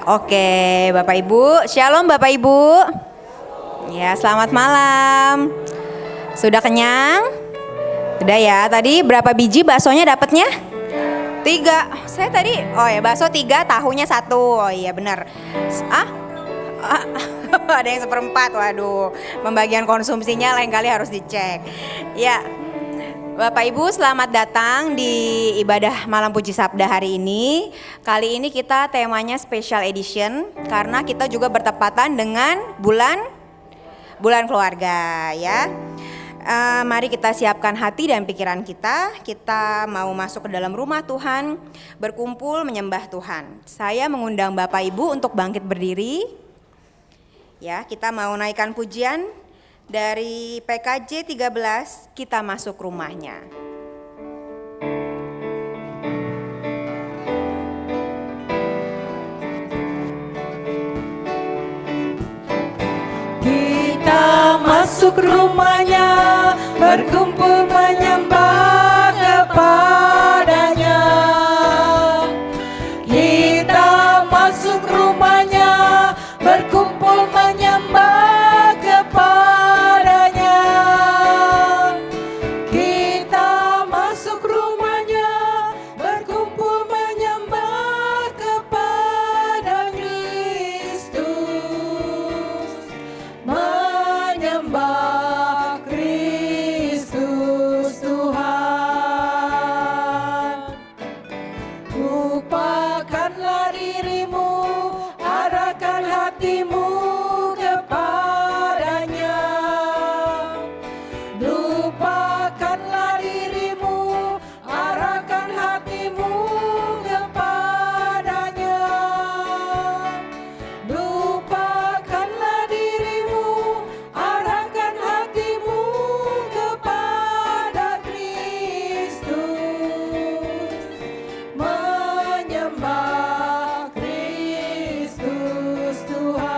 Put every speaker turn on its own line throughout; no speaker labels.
Oke, Bapak Ibu. Shalom Bapak Ibu. Ya, selamat malam. Sudah kenyang? Sudah ya. Tadi berapa biji baksonya dapatnya? 3. Saya tadi, bakso 3, tahunya 1. Oh iya benar. Ada yang 1/4. Waduh, pembagian konsumsinya lain kali harus dicek. Ya. Bapak Ibu, selamat datang di ibadah Malam Puji Sabda hari ini. Kali ini kita temanya special edition karena kita juga bertepatan dengan bulan keluarga ya. Mari kita siapkan hati dan pikiran kita. Kita mau masuk ke dalam rumah Tuhan, berkumpul menyembah Tuhan. Saya mengundang Bapak Ibu untuk bangkit berdiri. Ya, kita mau naikkan pujian dari PKJ 13, kita masuk rumahnya.
Kita masuk rumahnya, berkumpul menyembah kepadanya. Kita masuk rumahnya, berkumpul menyembah kepadanya. Kita masuk rumahnya, berkumpul menyembah kepada Kristus. Menyembah Kristus Tuhan. Lupakanlah dirimu, arahkan hatimu kepadanya. Lupakanlah dirimu, arahkan hatimu kepadanya. Lupakanlah dirimu, arahkan hatimu kepada Kristus. Menyembah Kristus Tuhan.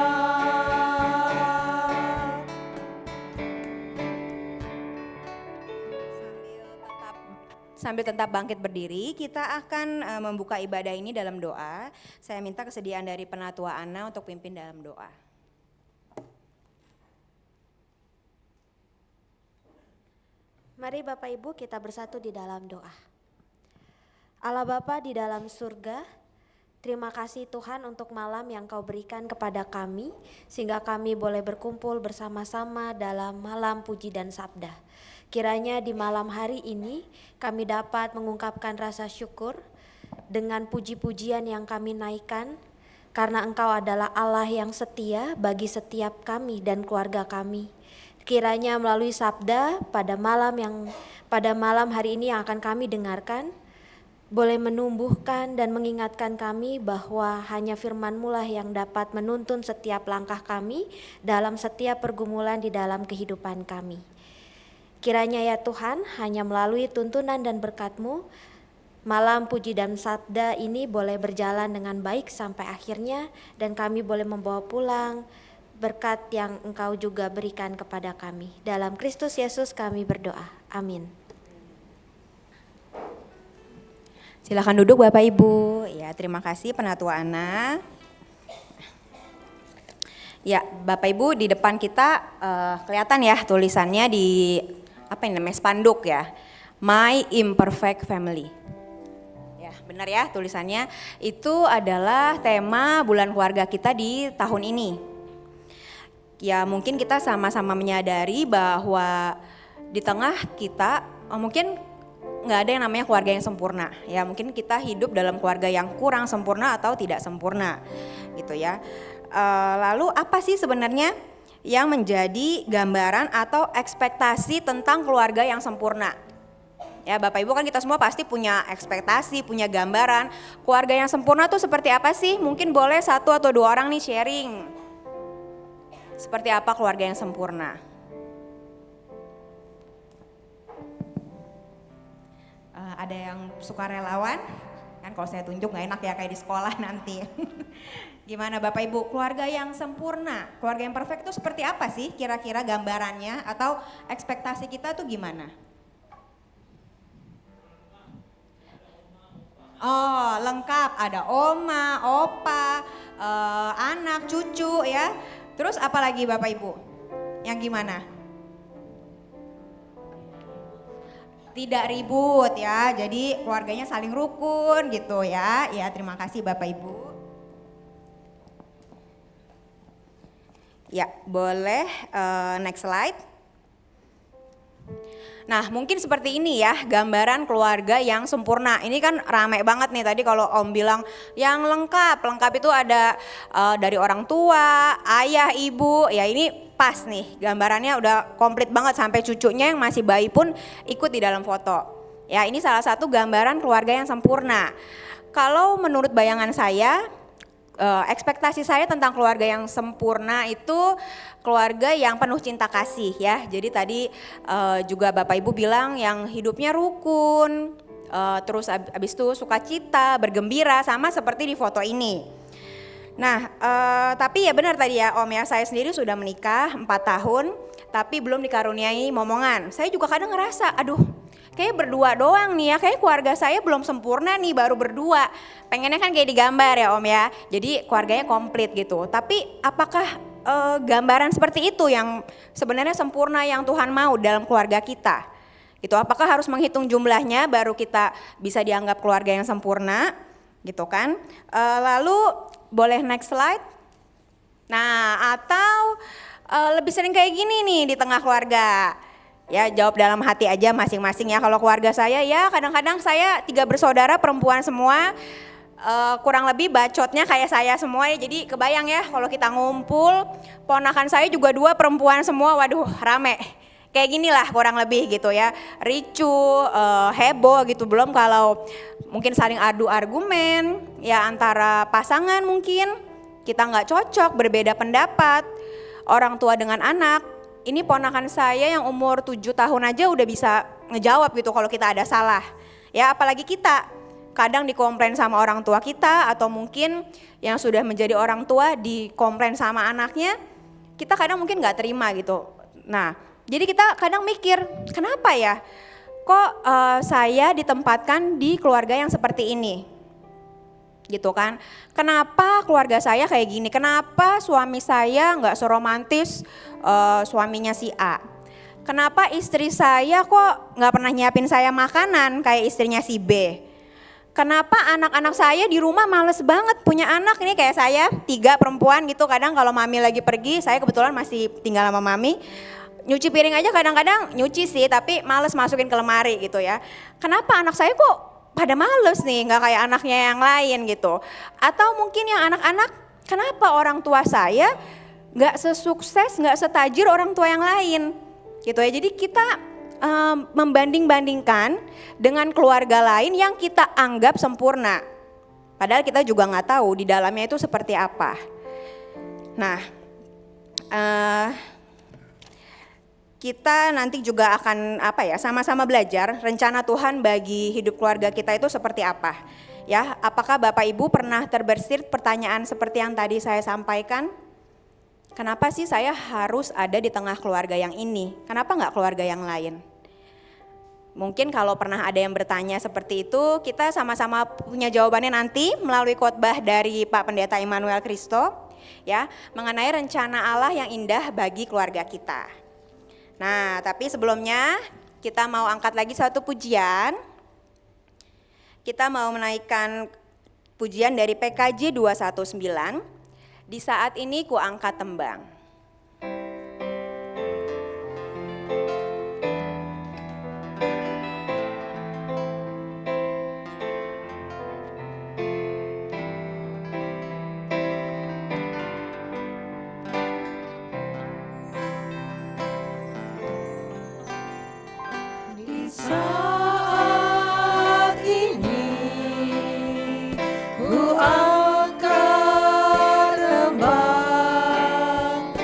Sambil tetap bangkit berdiri, kita akan membuka ibadah ini dalam doa. Saya minta kesediaan dari Penatua Ana untuk pimpin dalam doa.
Mari Bapak Ibu kita bersatu di dalam doa. Allah Bapa di dalam surga, terima kasih Tuhan untuk malam yang Kau berikan kepada kami, sehingga kami boleh berkumpul bersama-sama dalam malam puji dan sabda. Kiranya di malam hari ini kami dapat mengungkapkan rasa syukur dengan puji-pujian yang kami naikkan, karena Engkau adalah Allah yang setia bagi setiap kami dan keluarga kami. Kiranya melalui sabda pada malam hari ini yang akan kami dengarkan, boleh menumbuhkan dan mengingatkan kami bahwa hanya firman-Mu lah yang dapat menuntun setiap langkah kami dalam setiap pergumulan di dalam kehidupan kami. Kiranya ya Tuhan, hanya melalui tuntunan dan berkat-Mu, malam puji dan sabda ini boleh berjalan dengan baik sampai akhirnya, dan kami boleh membawa pulang berkat yang Engkau juga berikan kepada kami. Dalam Kristus Yesus kami berdoa. Amin.
Silakan duduk Bapak Ibu. Ya, terima kasih Penatua Ana. Ya, Bapak Ibu, di depan kita kelihatan ya tulisannya di spanduk ya. My Imperfect Family. Ya, benar ya tulisannya. Itu adalah tema bulan keluarga kita di tahun ini. Ya, mungkin kita sama-sama menyadari bahwa di tengah kita mungkin nggak ada yang namanya keluarga yang sempurna. Ya, mungkin kita hidup dalam keluarga yang kurang sempurna atau tidak sempurna, gitu ya. Lalu apa sih sebenarnya yang menjadi gambaran atau ekspektasi tentang keluarga yang sempurna? Ya, Bapak Ibu kan kita semua pasti punya ekspektasi, punya gambaran. Keluarga yang sempurna tuh seperti apa sih? Mungkin boleh 1 atau 2 orang nih sharing. Seperti apa keluarga yang sempurna? Ada yang suka relawan? Kan kalau saya tunjuk gak enak ya kayak di sekolah nanti. Gimana Bapak Ibu, keluarga yang sempurna, keluarga yang perfect itu seperti apa sih kira-kira gambarannya atau ekspektasi kita tuh gimana? Oh, lengkap, ada oma, opa, anak, cucu ya. Terus apalagi Bapak Ibu? Yang gimana? Tidak ribut ya, jadi keluarganya saling rukun gitu ya. Ya, terima kasih Bapak Ibu. Ya, boleh next slide. Nah, mungkin seperti ini ya gambaran keluarga yang sempurna. Ini kan rame banget nih tadi kalau Om bilang yang lengkap. Lengkap itu ada dari orang tua, ayah, ibu. Ya ini pas nih gambarannya udah komplit banget sampai cucunya yang masih bayi pun ikut di dalam foto. Ya ini salah satu gambaran keluarga yang sempurna. Kalau menurut bayangan saya, ekspektasi saya tentang keluarga yang sempurna itu keluarga yang penuh cinta kasih ya. Jadi tadi juga Bapak Ibu bilang yang hidupnya rukun, terus abis itu sukacita, bergembira sama seperti di foto ini. Nah tapi ya benar tadi ya Om ya, saya sendiri sudah menikah 4 tahun tapi belum dikaruniai momongan. Saya juga kadang ngerasa aduh kayak berdua doang nih ya, kayak keluarga saya belum sempurna nih baru berdua. Pengennya kan kayak digambar ya Om ya, jadi keluarganya komplit gitu. Tapi apakah gambaran seperti itu yang sebenarnya sempurna yang Tuhan mau dalam keluarga kita? Gitu, apakah harus menghitung jumlahnya baru kita bisa dianggap keluarga yang sempurna? Gitu kan. Lalu boleh next slide. Nah atau lebih sering kayak gini nih di tengah keluarga. Ya jawab dalam hati aja masing-masing ya. Kalau keluarga saya ya kadang-kadang saya 3 bersaudara perempuan semua, kurang lebih bacotnya kayak saya semua ya. Jadi kebayang ya kalau kita ngumpul, ponakan saya juga 2 perempuan semua, waduh rame. Kayak gini lah kurang lebih gitu ya, ricu, heboh gitu. Belum kalau mungkin saling adu argumen ya antara pasangan, mungkin kita nggak cocok, berbeda pendapat, orang tua dengan anak. Ini ponakan saya yang umur 7 tahun aja udah bisa ngejawab gitu kalau kita ada salah. Ya apalagi kita kadang dikomplain sama orang tua kita atau mungkin yang sudah menjadi orang tua dikomplain sama anaknya, kita kadang mungkin gak terima gitu. Nah jadi kita kadang mikir kenapa ya kok saya ditempatkan di keluarga yang seperti ini? Gitu kan, kenapa keluarga saya kayak gini, kenapa suami saya nggak seromantis suaminya si A, kenapa istri saya kok nggak pernah nyiapin saya makanan kayak istrinya si B, kenapa anak-anak saya di rumah males banget punya anak, ini kayak saya 3 perempuan gitu, kadang kalau mami lagi pergi, saya kebetulan masih tinggal sama mami, nyuci piring aja kadang-kadang nyuci sih tapi males masukin ke lemari gitu ya, kenapa anak saya kok pada males nih, nggak kayak anaknya yang lain gitu. Atau mungkin yang anak-anak, kenapa orang tua saya nggak sesukses, nggak setajir orang tua yang lain gitu ya. Jadi kita membanding-bandingkan dengan keluarga lain yang kita anggap sempurna. Padahal kita juga nggak tahu di dalamnya itu seperti apa. Nah, kita nanti juga akan sama-sama belajar rencana Tuhan bagi hidup keluarga kita itu seperti apa. Ya, apakah Bapak Ibu pernah terbersit pertanyaan seperti yang tadi saya sampaikan? Kenapa sih saya harus ada di tengah keluarga yang ini? Kenapa nggak keluarga yang lain? Mungkin kalau pernah ada yang bertanya seperti itu, kita sama-sama punya jawabannya nanti melalui khotbah dari Pak Pendeta Immanuel Kristo, ya, mengenai rencana Allah yang indah bagi keluarga kita. Nah, tapi sebelumnya kita mau angkat lagi satu pujian. Kita mau menaikkan pujian dari PKJ 219. Di saat ini ku angkat tembang.
Saat ini ku angkat tembang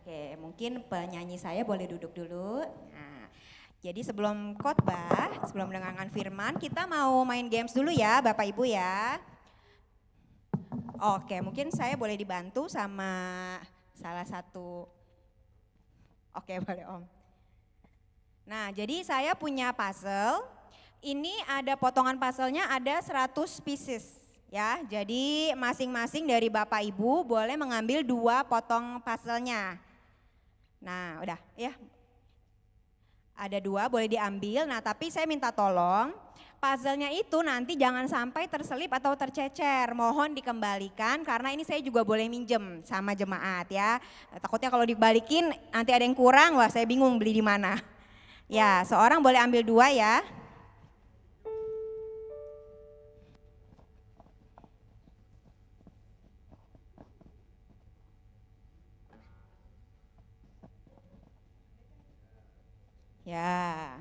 Oke, mungkin penyanyi saya boleh duduk dulu. Nah, jadi sebelum khotbah, sebelum mendengarkan firman, kita mau main games dulu ya Bapak Ibu ya. Oke, mungkin saya boleh dibantu sama salah satu. Oke, boleh Om. Nah, jadi saya punya puzzle. Ini ada potongan puzzle-nya ada 100 pieces ya. Jadi masing-masing dari Bapak Ibu boleh mengambil 2 potong puzzle-nya. Nah, udah ya. Ada 2 boleh diambil. Nah, tapi saya minta tolong puzzle-nya itu nanti jangan sampai terselip atau tercecer. Mohon dikembalikan karena ini saya juga boleh minjem sama jemaat ya. Takutnya kalau dibalikin nanti ada yang kurang, wah saya bingung beli di mana. Ya, seorang boleh ambil 2 ya. Ya,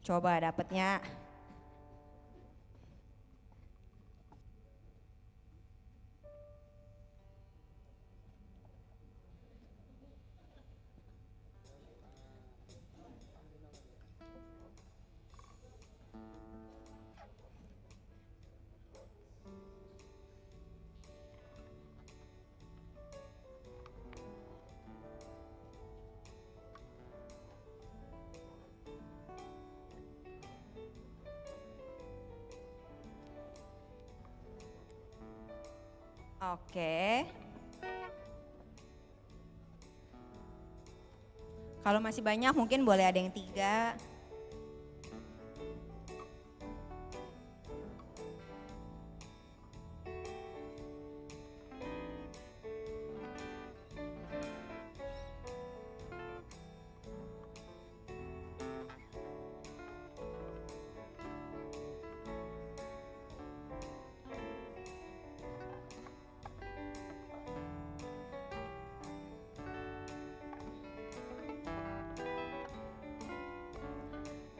coba dapatnya. Oke. Kalau masih banyak mungkin boleh ada yang 3.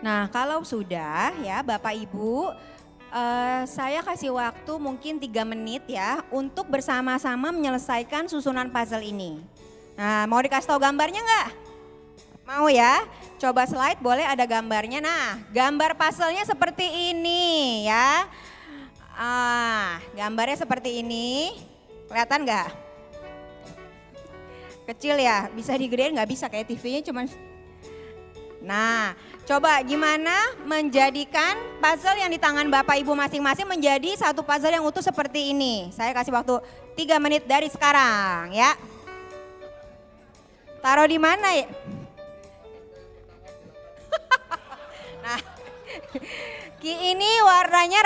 Nah, kalau sudah ya Bapak Ibu, saya kasih waktu mungkin 3 menit ya untuk bersama-sama menyelesaikan susunan puzzle ini. Nah, mau dikasih tahu gambarnya nggak? Mau ya? Coba slide boleh ada gambarnya. Nah, gambar puzzle-nya seperti ini ya. Gambarnya seperti ini. Kelihatan nggak? Kecil ya, bisa digedein nggak bisa kayak TV-nya cuman. Nah, coba gimana menjadikan puzzle yang di tangan Bapak Ibu masing-masing menjadi satu puzzle yang utuh seperti ini. Saya kasih waktu 3 menit dari sekarang ya. Taruh di mana ya? Nah, ini warnanya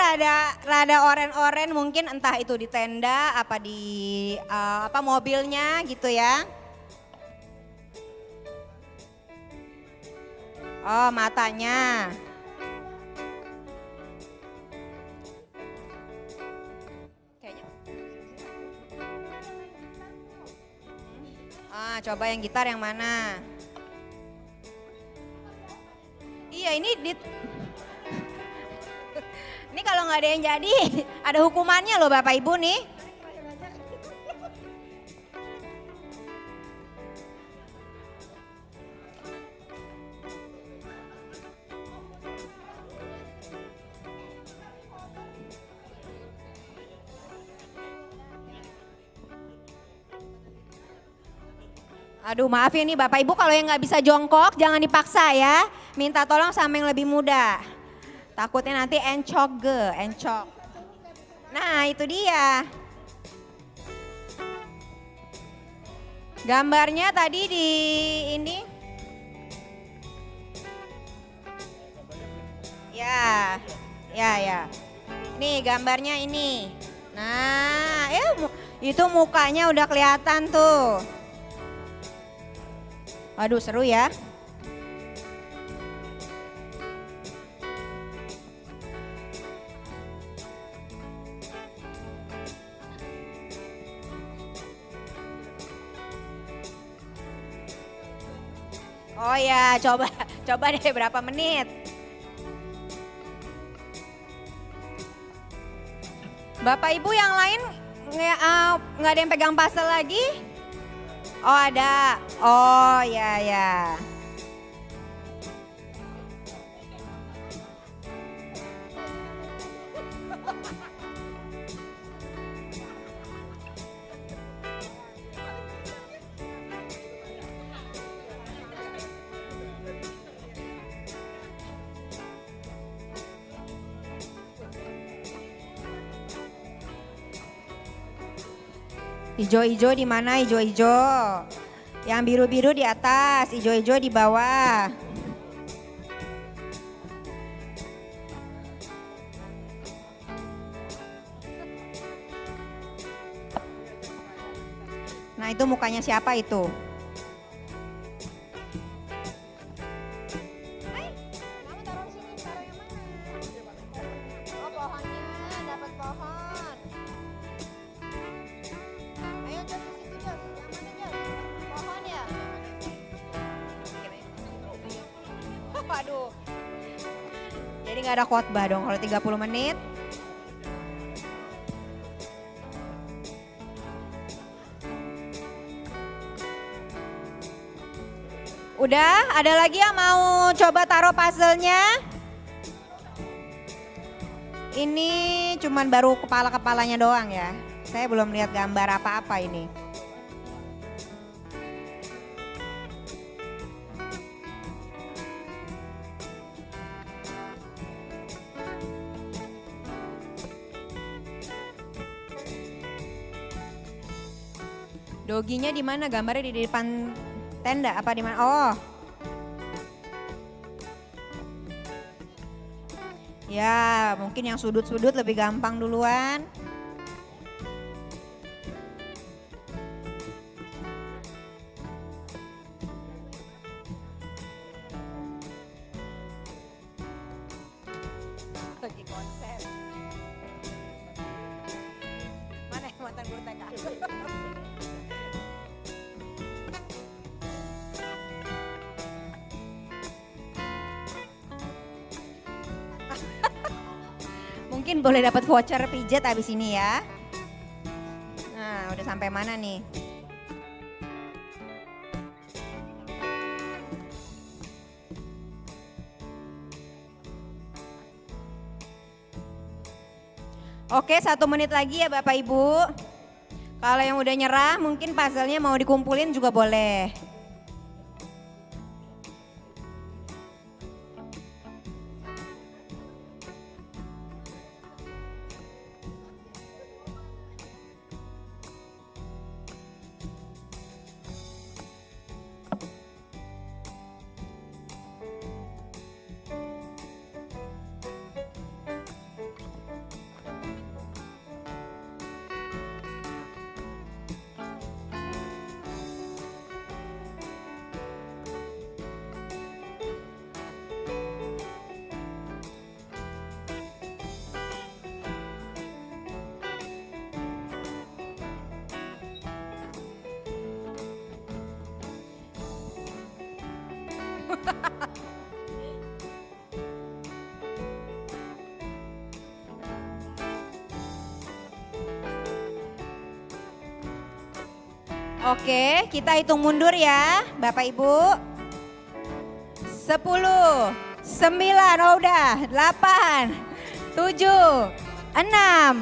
rada oren-oren mungkin entah itu di tenda apa di mobilnya gitu ya. Oh, matanya. Kayaknya. Coba yang gitar yang mana? Iya, ini ini kalau nggak ada yang jadi, ada hukumannya loh Bapak Ibu nih. Aduh maaf ya nih Bapak Ibu kalau yang nggak bisa jongkok jangan dipaksa ya. Minta tolong sama yang lebih muda. Takutnya nanti encok. Nah itu dia. Gambarnya tadi di ini. Ya. Nih gambarnya ini. Nah itu mukanya udah kelihatan tuh. Waduh seru ya. Oh ya, coba deh berapa menit. Bapak Ibu yang lain nggak ada yang pegang puzzle lagi? Oh ada. Oh ya ya. Ijo-ijo di mana? Ijo-ijo. Yang biru-biru di atas, ijo-ijo di bawah. Nah, itu mukanya siapa itu? Kamu taruh sini, taruh yang mana? Oh, pohonnya, dapat pohon. Ayo Jos ke situ Jos, yang mana Jos? Pohon ya? Waduh. Jadi nggak ada khotbah dong kalau 30 menit. Udah, ada lagi yang mau coba taruh puzzle-nya? Ini cuman baru kepala-kepalanya doang ya. Saya belum lihat gambar apa-apa ini. Doginya di mana? Gambarnya di depan tenda apa di mana? Oh. Ya, mungkin yang sudut-sudut lebih gampang duluan. Lagi konser. Mana yang mantan guru TK? Mungkin boleh dapat voucher pijat abis ini ya. Nah, udah sampai mana nih? Oke, 1 menit lagi ya Bapak Ibu. Kalau yang udah nyerah mungkin puzzle-nya mau dikumpulin juga boleh. Oke, kita hitung mundur ya Bapak Ibu. 10, 9, oh udah, 8, 7, 6,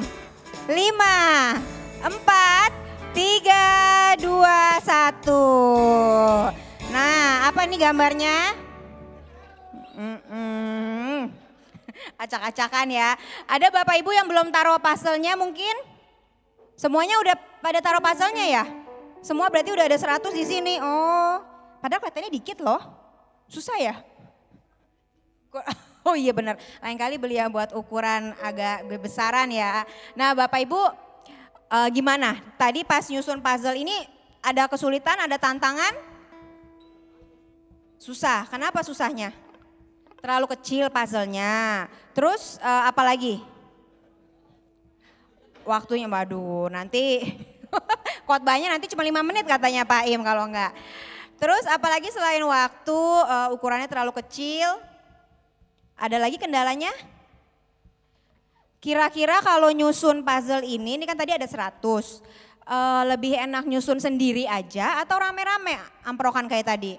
5, 4, 3, 2, 1. Nah, apa nih gambarnya? Acak-acakan ya. Ada Bapak Ibu yang belum taruh puzzle-nya mungkin? Semuanya udah pada taruh puzzle-nya ya? Semua berarti udah ada 100 di sini. Oh, padahal kelihatannya dikit loh. Susah ya? Oh iya benar. Lain kali beli yang buat ukuran agak besaran ya. Nah Bapak Ibu gimana? Tadi pas nyusun puzzle ini ada kesulitan, ada tantangan? Susah. Kenapa susahnya? Terlalu kecil puzzle-nya. Terus apa lagi? Waktunya, waduh nanti khotbahnya nanti cuma 5 menit katanya Pak Im kalau enggak. Terus apalagi selain waktu, ukurannya terlalu kecil, ada lagi kendalanya? Kira-kira kalau nyusun puzzle ini kan tadi ada 100. lebih enak nyusun sendiri aja atau rame-rame amprokan kayak tadi?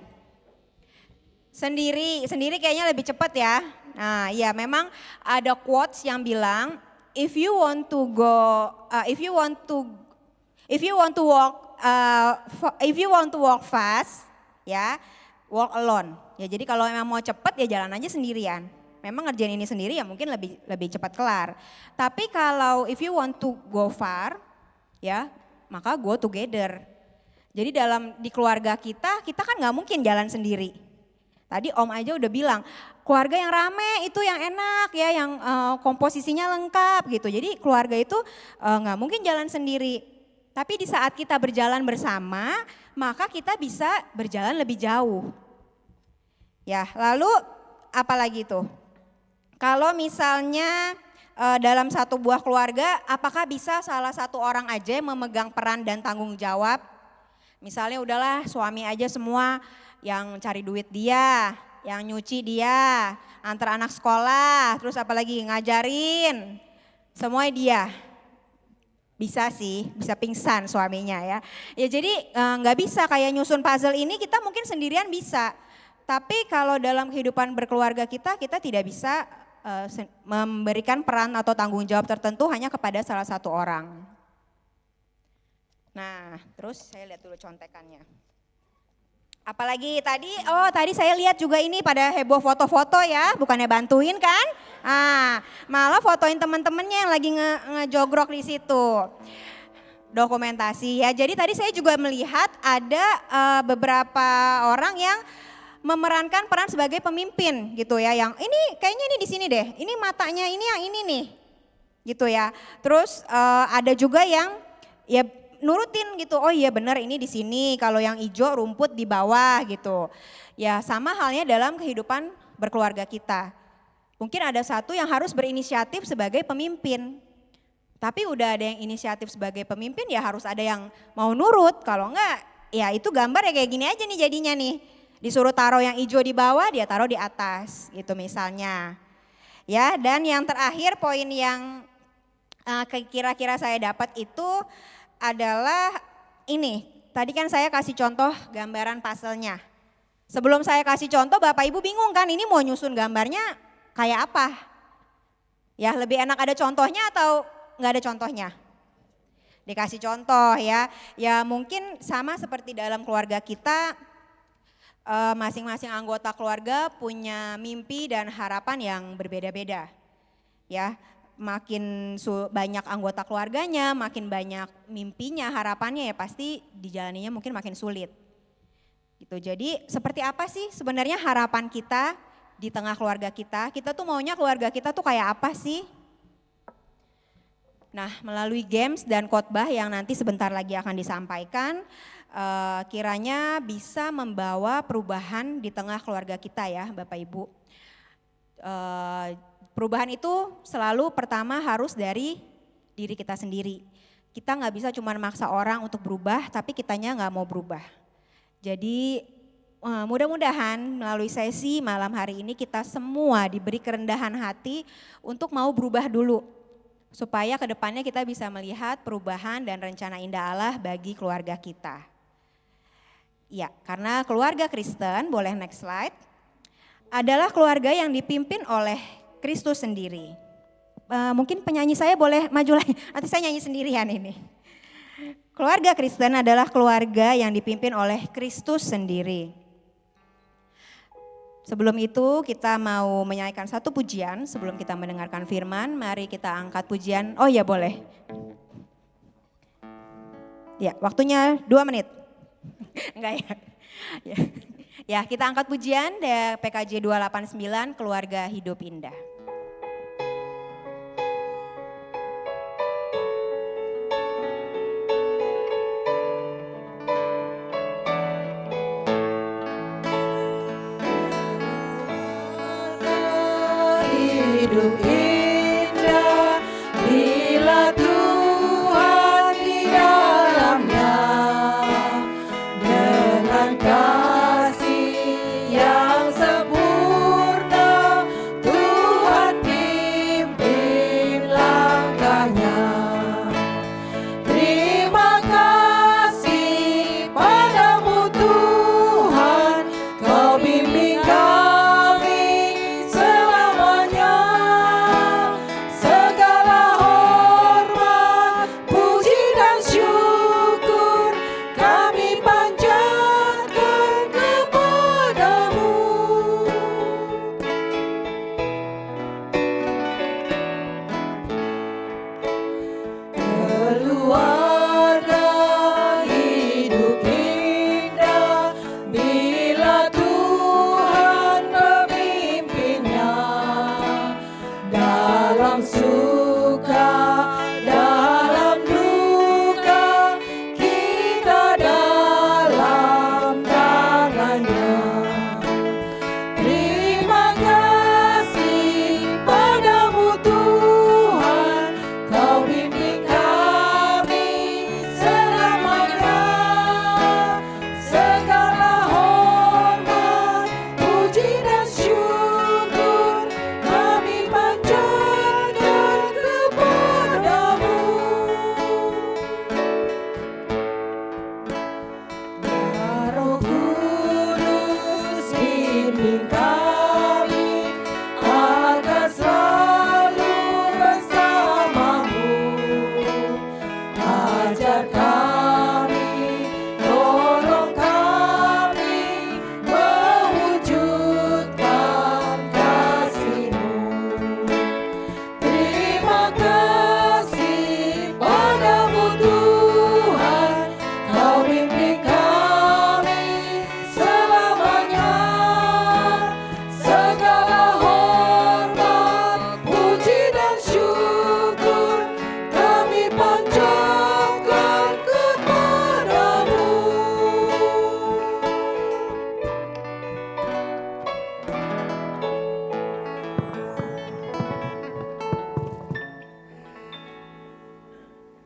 Sendiri kayaknya lebih cepat ya. Nah, iya memang ada quotes yang bilang if you want to walk fast, ya walk alone. Ya jadi kalau memang mau cepat ya jalan aja sendirian. Memang ngerjain ini sendiri ya mungkin lebih cepat kelar. Tapi kalau if you want to go far, ya maka go together. Jadi di keluarga kita kan nggak mungkin jalan sendiri. Tadi Om aja udah bilang, keluarga yang rame itu yang enak ya, yang komposisinya lengkap gitu. Jadi keluarga itu nggak mungkin jalan sendiri. Tapi di saat kita berjalan bersama, maka kita bisa berjalan lebih jauh. Ya, lalu apalagi tuh? Kalau misalnya dalam satu buah keluarga, apakah bisa salah satu orang aja yang memegang peran dan tanggung jawab? Misalnya udahlah suami aja semua yang cari duit dia, yang nyuci dia, antar anak sekolah, terus apalagi ngajarin, semuanya dia. Bisa sih, bisa pingsan suaminya ya. Ya jadi nggak bisa kayak nyusun puzzle ini kita mungkin sendirian bisa. Tapi kalau dalam kehidupan berkeluarga kita tidak bisa memberikan peran atau tanggung jawab tertentu hanya kepada salah satu orang. Nah terus saya lihat dulu contekannya. Apalagi tadi saya lihat juga ini pada heboh foto-foto ya, bukannya bantuin kan? Malah fotoin teman-temannya yang lagi ngejogrok di situ. Dokumentasi ya, jadi tadi saya juga melihat ada beberapa orang yang memerankan peran sebagai pemimpin gitu ya, yang ini kayaknya ini di sini deh, ini matanya ini yang ini nih gitu ya. Terus ada juga yang ya nurutin gitu, oh iya benar ini di sini, kalau yang hijau rumput di bawah gitu. Ya sama halnya dalam kehidupan berkeluarga kita. Mungkin ada satu yang harus berinisiatif sebagai pemimpin. Tapi udah ada yang inisiatif sebagai pemimpin ya harus ada yang mau nurut, kalau enggak ya itu gambar ya kayak gini aja nih jadinya nih. Disuruh taruh yang hijau di bawah, dia taruh di atas gitu misalnya. Ya, dan yang terakhir poin yang kira-kira saya dapat itu adalah ini. Tadi kan saya kasih contoh gambaran puzzle-nya. Sebelum saya kasih contoh Bapak Ibu bingung kan ini mau nyusun gambarnya kayak apa? Ya lebih enak ada contohnya atau nggak ada contohnya? Dikasih contoh ya. Ya mungkin sama seperti dalam keluarga kita, masing-masing anggota keluarga punya mimpi dan harapan yang berbeda-beda. Ya, makin banyak anggota keluarganya, makin banyak mimpinya, harapannya ya pasti dijalaninya mungkin makin sulit. Gitu. Jadi seperti apa sih sebenarnya harapan kita di tengah keluarga kita? Kita tuh maunya keluarga kita tuh kayak apa sih? Nah, melalui games dan khotbah yang nanti sebentar lagi akan disampaikan, kiranya bisa membawa perubahan di tengah keluarga kita ya Bapak Ibu. Perubahan itu selalu pertama harus dari diri kita sendiri. Kita nggak bisa cuma maksa orang untuk berubah tapi kitanya nggak mau berubah. Jadi mudah-mudahan melalui sesi malam hari ini kita semua diberi kerendahan hati untuk mau berubah dulu. Supaya kedepannya kita bisa melihat perubahan dan rencana indah Allah bagi keluarga kita. Ya, karena keluarga Kristen, boleh next slide, adalah keluarga yang dipimpin oleh Kristus sendiri. Mungkin penyanyi saya boleh maju lagi, nanti saya nyanyi sendirian ini. Keluarga Kristen adalah keluarga yang dipimpin oleh Kristus sendiri. Sebelum itu kita mau menyanyikan satu pujian sebelum kita mendengarkan firman. Mari kita angkat pujian, oh ya boleh. Ya waktunya 2 menit. Enggak ya. Ya kita angkat pujian dari PKJ 289 Keluarga Hidup Indah.
Hidup indah bila Tuhan di dalamnya, dengan kasih yang sempurna Tuhan pimpin langkahnya. Terima kasih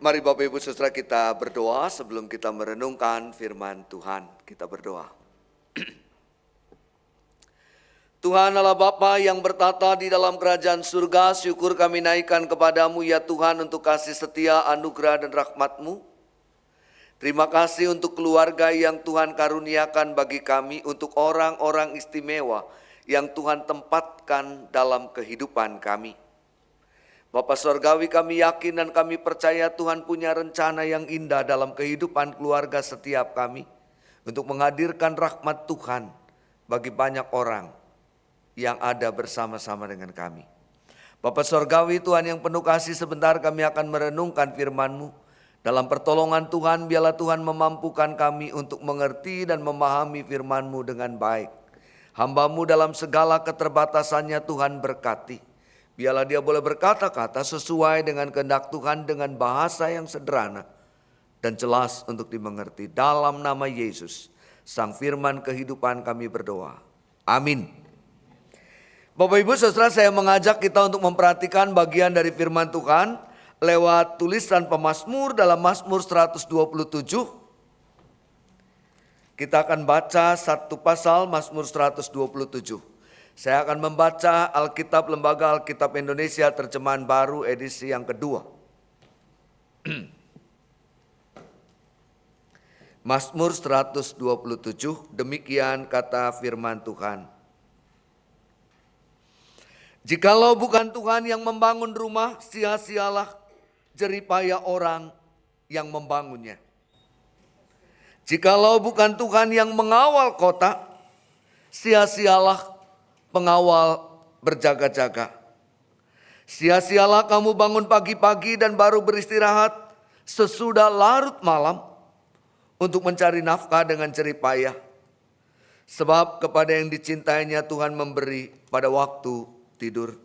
Mari Bapak Ibu Saudara kita berdoa sebelum kita merenungkan firman Tuhan. Kita berdoa. Tuhan Allah Bapa yang bertata di dalam kerajaan surga, syukur kami naikkan kepadamu ya Tuhan untuk kasih setia, anugerah dan rahmat-Mu. Terima kasih untuk keluarga yang Tuhan karuniakan bagi kami, untuk orang-orang istimewa yang Tuhan tempatkan dalam kehidupan kami. Bapa Surgawi, kami yakin dan kami percaya Tuhan punya rencana yang indah dalam kehidupan keluarga setiap kami untuk menghadirkan rahmat Tuhan bagi banyak orang yang ada bersama-sama dengan kami. Bapa Surgawi, Tuhan yang penuh kasih, sebentar kami akan merenungkan firman-Mu. Dalam pertolongan Tuhan, biarlah Tuhan memampukan kami untuk mengerti dan memahami firman-Mu dengan baik. Hamba-Mu dalam segala keterbatasannya Tuhan berkati. Biarlah dia boleh berkata-kata sesuai dengan kehendak Tuhan dengan bahasa yang sederhana dan jelas untuk dimengerti. Dalam nama Yesus, Sang Firman kehidupan kami berdoa. Amin. Bapak Ibu Saudara, saya mengajak kita untuk memperhatikan bagian dari firman Tuhan lewat tulisan pemazmur dalam Mazmur 127. Kita akan baca satu pasal Mazmur 127. Saya akan membaca Alkitab Lembaga Alkitab Indonesia terjemahan baru edisi yang kedua. Mazmur 127, demikian kata firman Tuhan. Jikalau bukan Tuhan yang membangun rumah, sia-sialah jeripaya orang yang membangunnya. Jikalau bukan Tuhan yang mengawal kota, sia-sialah pengawal berjaga-jaga. Sia-sialah kamu bangun pagi-pagi dan baru beristirahat sesudah larut malam untuk mencari nafkah dengan jerih payah. Sebab kepada yang dicintainya Tuhan memberi pada waktu tidur.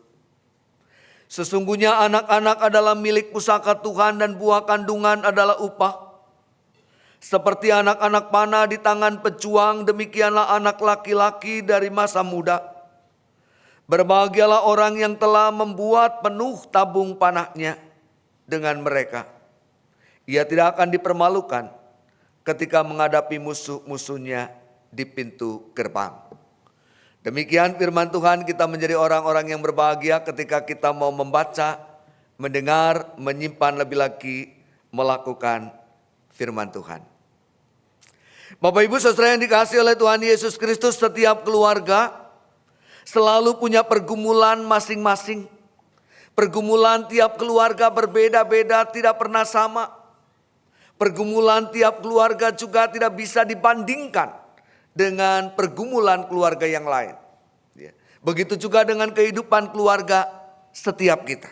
Sesungguhnya anak-anak adalah milik pusaka Tuhan dan buah kandungan adalah upah. Seperti anak-anak panah di tangan pejuang, demikianlah anak laki-laki dari masa muda. Berbahagialah orang yang telah membuat penuh tabung panahnya dengan mereka. Ia tidak akan dipermalukan ketika menghadapi musuh-musuhnya di pintu gerbang. Demikian firman Tuhan, kita menjadi orang-orang yang berbahagia ketika kita mau membaca, mendengar, menyimpan, lebih lagi melakukan firman Tuhan. Bapak Ibu Saudara yang dikasihi oleh Tuhan Yesus Kristus, setiap keluarga selalu punya pergumulan masing-masing. Pergumulan tiap keluarga berbeda-beda, tidak pernah sama. Pergumulan tiap keluarga juga tidak bisa dibandingkan dengan pergumulan keluarga yang lain. Begitu juga dengan kehidupan keluarga setiap kita.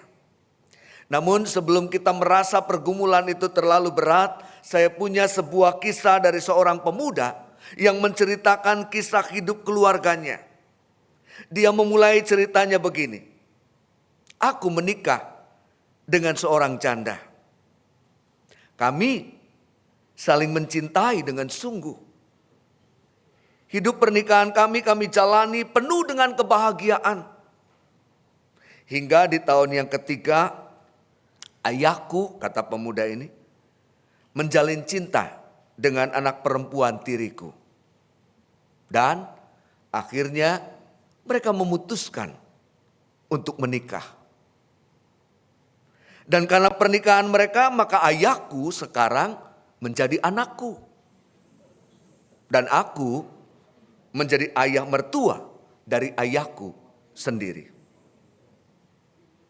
Namun sebelum kita merasa pergumulan itu terlalu berat, saya punya sebuah kisah dari seorang pemuda yang menceritakan kisah hidup keluarganya. Dia memulai ceritanya begini. Aku menikah dengan seorang janda. Kami saling mencintai dengan sungguh. Hidup pernikahan kami jalani penuh dengan kebahagiaan. Hingga di tahun yang ketiga, ayahku, kata pemuda ini, menjalin cinta dengan anak perempuan tiriku. Dan akhirnya mereka memutuskan untuk menikah. Dan karena pernikahan mereka, maka ayahku sekarang menjadi anakku. Dan aku menjadi ayah mertua dari ayahku sendiri.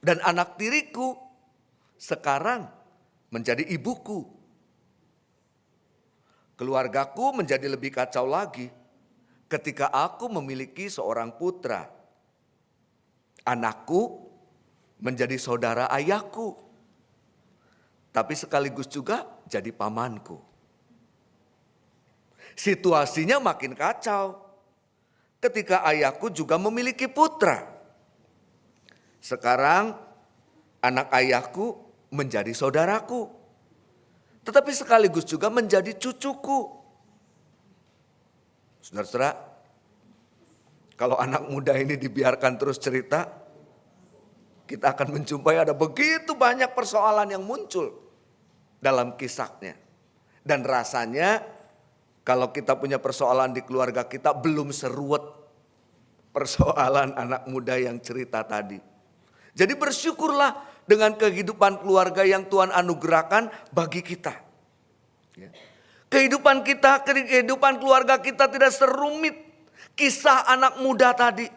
Dan anak tiriku sekarang menjadi ibuku. Keluargaku menjadi lebih kacau lagi ketika aku memiliki seorang putra. Anakku menjadi saudara ayahku, tapi sekaligus juga jadi pamanku. Situasinya makin kacau ketika ayahku juga memiliki putra. Sekarang anak ayahku menjadi saudaraku, tetapi sekaligus juga menjadi cucuku. Saudara-saudara, kalau anak muda ini dibiarkan terus cerita, kita akan menjumpai ada begitu banyak persoalan yang muncul. dalam kisahnya. Dan rasanya kalau kita punya persoalan di keluarga kita belum seruat persoalan anak muda yang cerita tadi. Jadi bersyukurlah dengan kehidupan keluarga yang Tuhan anugerahkan bagi kita. Ya. Kehidupan kita, kehidupan keluarga kita tidak serumit kisah anak muda tadi.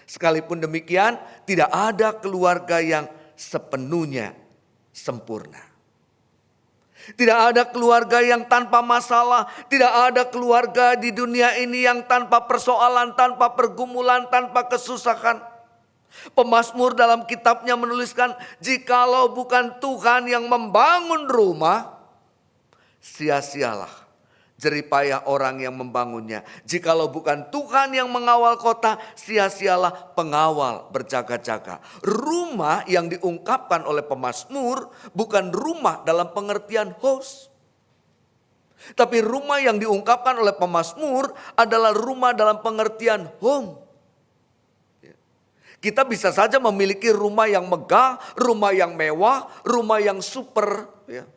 Sekalipun demikian, tidak ada keluarga yang sepenuhnya sempurna. Tidak ada keluarga yang tanpa masalah. Tidak ada keluarga di dunia ini yang tanpa persoalan, tanpa pergumulan, tanpa kesusahan. Pemazmur dalam kitabnya menuliskan, jikalau bukan Tuhan yang membangun rumah, sia-sialah jeripayah orang yang membangunnya. Jikalau bukan Tuhan yang mengawal kota, sia-sialah pengawal berjaga-jaga. Rumah yang diungkapkan oleh pemazmur bukan rumah dalam pengertian house. Tapi rumah yang diungkapkan oleh pemazmur adalah rumah dalam pengertian home. Kita bisa saja memiliki rumah yang megah, rumah yang mewah, rumah yang super. Ya.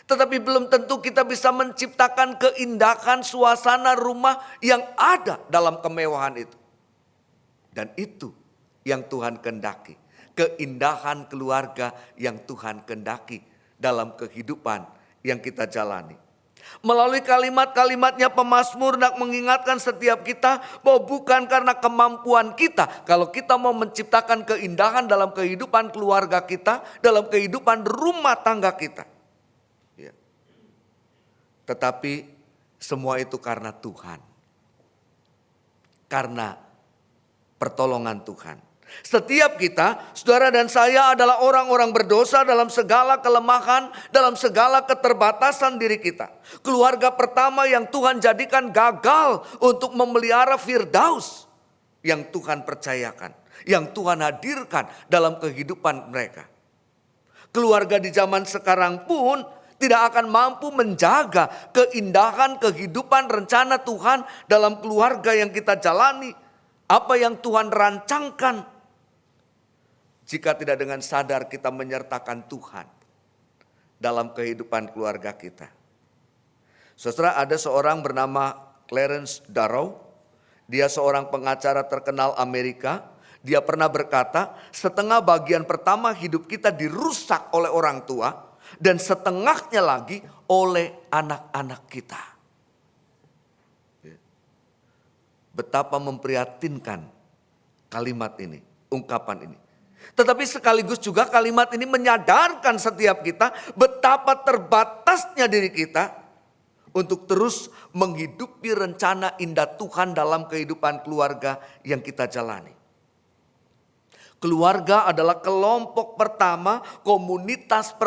Tetapi belum tentu kita bisa menciptakan keindahan suasana rumah yang ada dalam kemewahan itu. Dan itu yang Tuhan kehendaki. Keindahan keluarga yang Tuhan kehendaki dalam kehidupan yang kita jalani. Melalui kalimat-kalimatnya pemazmur nak mengingatkan setiap kita bahwa bukan karena kemampuan kita. Kalau kita mau menciptakan keindahan dalam kehidupan keluarga kita, dalam kehidupan rumah tangga kita. Ya. Tetapi semua itu karena Tuhan. Karena pertolongan Tuhan. Setiap kita, saudara dan saya adalah orang-orang berdosa dalam segala kelemahan, dalam segala keterbatasan diri kita. Keluarga pertama yang Tuhan jadikan gagal untuk memelihara Firdaus yang Tuhan percayakan, yang Tuhan hadirkan dalam kehidupan mereka. Keluarga di zaman sekarang pun tidak akan mampu menjaga keindahan kehidupan rencana Tuhan dalam keluarga yang kita jalani. Apa yang Tuhan rancangkan. Jika tidak dengan sadar kita menyertakan Tuhan dalam kehidupan keluarga kita. Saudara, ada seorang bernama Clarence Darrow. Dia seorang pengacara terkenal Amerika. Dia pernah berkata, setengah bagian pertama hidup kita dirusak oleh orang tua. Dan setengahnya lagi oleh anak-anak kita. Betapa memprihatinkan kalimat ini, ungkapan ini. Tetapi sekaligus juga kalimat ini menyadarkan setiap kita betapa terbatasnya diri kita untuk terus menghidupi rencana indah Tuhan dalam kehidupan keluarga yang kita jalani. Keluarga adalah kelompok pertama, komunitas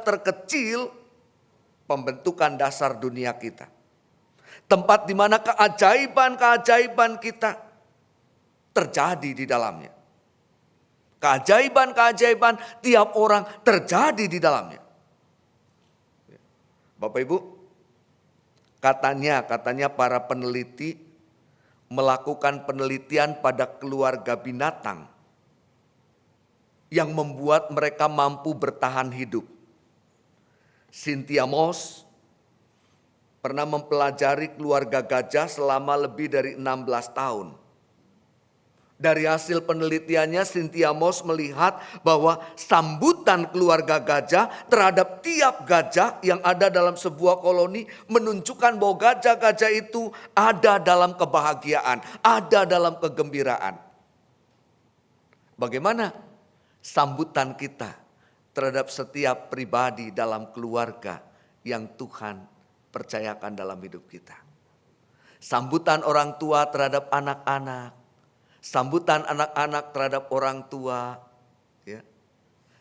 terkecil pembentukan dasar dunia kita. Tempat di mana keajaiban-keajaiban kita terjadi di dalamnya. Keajaiban-keajaiban tiap orang terjadi di dalamnya. Bapak Ibu, katanya para peneliti melakukan penelitian pada keluarga binatang yang membuat mereka mampu bertahan hidup. Cynthia Moss pernah mempelajari keluarga gajah selama lebih dari 16 tahun. Dari hasil penelitiannya, Cynthia Moss melihat bahwa sambutan keluarga gajah terhadap tiap gajah yang ada dalam sebuah koloni menunjukkan bahwa gajah-gajah itu ada dalam kebahagiaan, ada dalam kegembiraan. Bagaimana sambutan kita terhadap setiap pribadi dalam keluarga yang Tuhan percayakan dalam hidup kita? Sambutan orang tua terhadap anak-anak. Sambutan anak-anak terhadap orang tua, ya.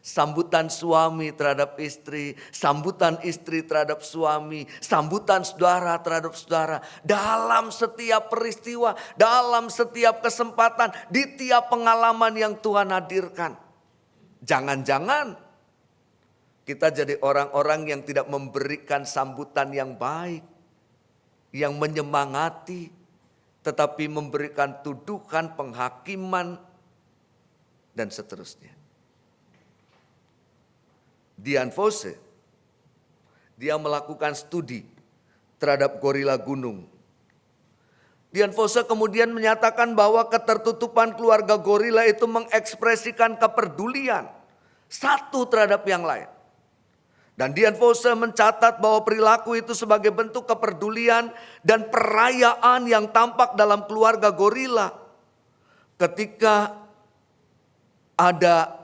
Sambutan suami terhadap istri, sambutan istri terhadap suami, sambutan saudara terhadap saudara. Dalam setiap peristiwa, dalam setiap kesempatan, di tiap pengalaman yang Tuhan hadirkan. Jangan-jangan kita jadi orang-orang yang tidak memberikan sambutan yang baik, yang menyemangati, tetapi memberikan tuduhan, penghakiman, dan seterusnya. Dian Fosse, dia melakukan studi terhadap gorila gunung. Dian Fosse kemudian menyatakan bahwa ketertutupan keluarga gorila itu mengekspresikan kepedulian satu terhadap yang lain. Dan Dian Fosse mencatat bahwa perilaku itu sebagai bentuk kepedulian dan perayaan yang tampak dalam keluarga gorila. Ketika ada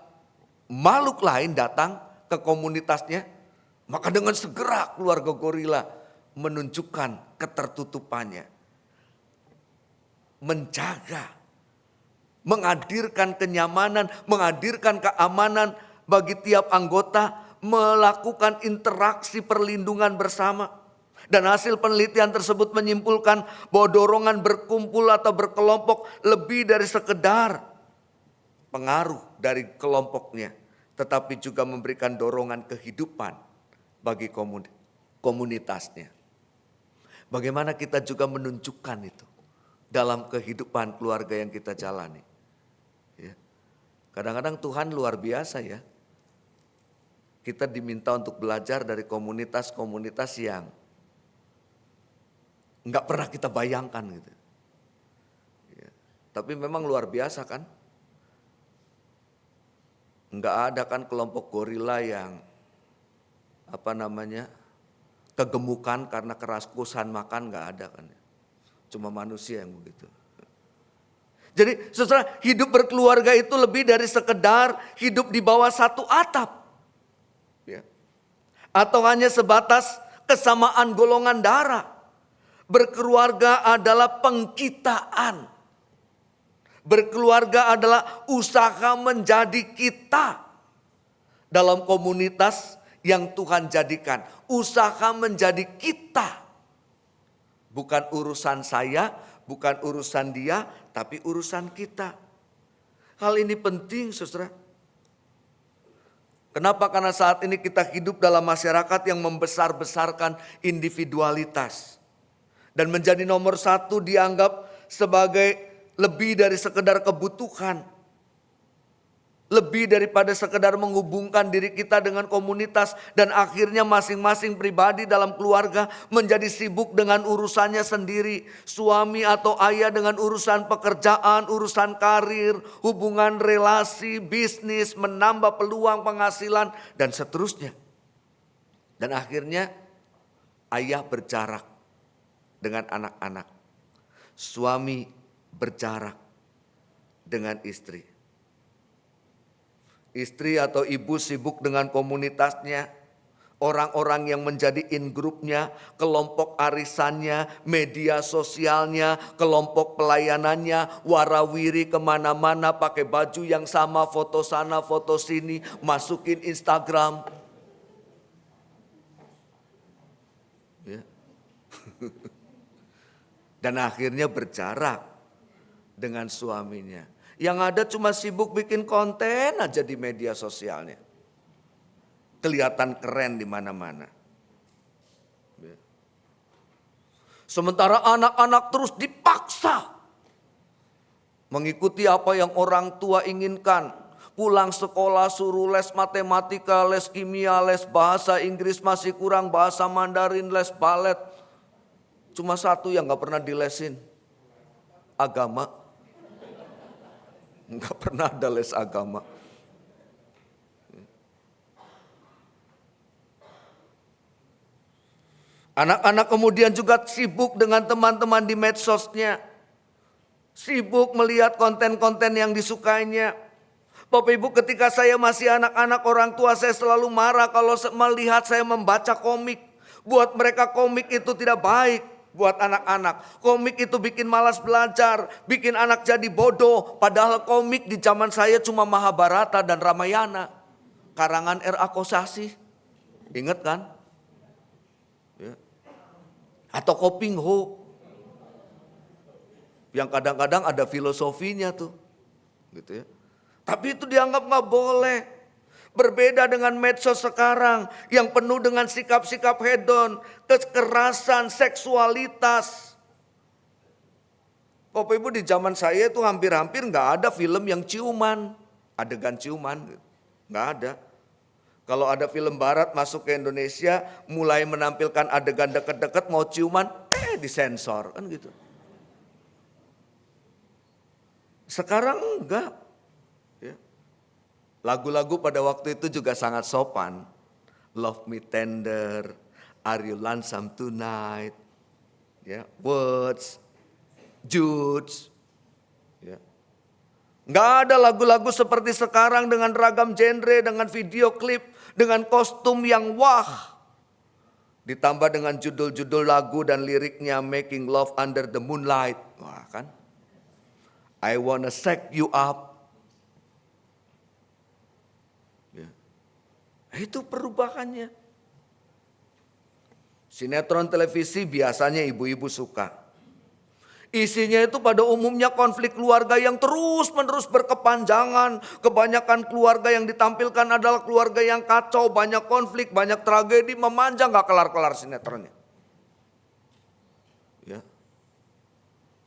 makhluk lain datang ke komunitasnya, maka dengan segera keluarga gorila menunjukkan ketertutupannya. Menjaga, menghadirkan kenyamanan, menghadirkan keamanan bagi tiap anggota, melakukan interaksi perlindungan bersama. Dan hasil penelitian tersebut menyimpulkan bahwa dorongan berkumpul atau berkelompok lebih dari sekedar pengaruh dari kelompoknya, tetapi juga memberikan dorongan kehidupan bagi komunitasnya. Bagaimana kita juga menunjukkan itu dalam kehidupan keluarga yang kita jalani. Ya. Kadang-kadang Tuhan luar biasa ya. Kita diminta untuk belajar dari komunitas-komunitas yang enggak pernah kita bayangkan gitu. Ya. Tapi memang luar biasa kan. Enggak ada kan kelompok gorila yang kegemukan karena keraskusan makan, enggak ada kan. Cuma manusia yang begitu. Jadi saudara, hidup berkeluarga itu lebih dari sekedar hidup di bawah satu atap. Ya. Atau hanya sebatas kesamaan golongan darah. Berkeluarga adalah pengkitaan. Berkeluarga adalah usaha menjadi kita dalam komunitas yang Tuhan jadikan. Usaha menjadi kita. Bukan urusan saya, bukan urusan dia, tapi urusan kita. Hal ini penting, saudara. Kenapa? Karena saat ini kita hidup dalam masyarakat yang membesar-besarkan individualitas. Dan menjadi nomor satu dianggap sebagai lebih dari sekedar kebutuhan. Lebih daripada sekedar menghubungkan diri kita dengan komunitas. Dan akhirnya masing-masing pribadi dalam keluarga menjadi sibuk dengan urusannya sendiri. Suami atau ayah dengan urusan pekerjaan, urusan karir, hubungan relasi, bisnis, menambah peluang penghasilan, dan seterusnya. Dan akhirnya ayah berjarak dengan anak-anak. Suami berjarak dengan istri. Istri atau ibu sibuk dengan komunitasnya, orang-orang yang menjadi in-grupnya, kelompok arisannya, media sosialnya, kelompok pelayanannya, warawiri kemana-mana pakai baju yang sama, foto sana, foto sini, masukin Instagram. Ya. Dan akhirnya berjarak dengan suaminya. Yang ada cuma sibuk bikin konten aja di media sosialnya. Kelihatan keren di mana-mana. Sementara anak-anak terus dipaksa mengikuti apa yang orang tua inginkan. Pulang sekolah suruh les matematika, les kimia, les bahasa Inggris, masih kurang bahasa Mandarin, les balet. Cuma satu yang gak pernah dilesin, agama. Enggak pernah ada les agama. Anak-anak kemudian juga sibuk dengan teman-teman di medsosnya. Sibuk melihat konten-konten yang disukainya. Bapak Ibu, ketika saya masih anak-anak, orang tua saya selalu marah kalau melihat saya membaca komik. Buat mereka komik itu tidak baik. Buat anak-anak, komik itu bikin malas belajar, bikin anak jadi bodoh. Padahal komik di zaman saya cuma Mahabharata dan Ramayana, karangan R.A. Kosasih. Ingat kan? Ya. Atau Koping Ho, yang kadang-kadang ada filosofinya tuh, gitu ya. Tapi itu dianggap nggak boleh. Berbeda dengan medsos sekarang yang penuh dengan sikap-sikap hedon, kekerasan, seksualitas. Bapak Ibu, di zaman saya itu hampir-hampir nggak ada film yang ciuman, adegan ciuman, nggak ada. Kalau ada film barat masuk ke Indonesia, mulai menampilkan adegan deket-deket mau ciuman, disensor kan gitu. Sekarang enggak. Ya. Lagu-lagu pada waktu itu juga sangat sopan. Love Me Tender, Are You Lonesome Tonight, ya, Words, Judes. Ya. Nggak ada lagu-lagu seperti sekarang dengan ragam genre, dengan video klip, dengan kostum yang wah. Ditambah dengan judul-judul lagu dan liriknya Making Love Under the Moonlight. Wah kan. I wanna shake you up. Ya. Itu perubahannya. Sinetron televisi biasanya ibu-ibu suka. Isinya itu pada umumnya konflik keluarga yang terus-menerus berkepanjangan. Kebanyakan keluarga yang ditampilkan adalah keluarga yang kacau, banyak konflik, banyak tragedi, memanjang gak kelar-kelar sinetronnya. Ya.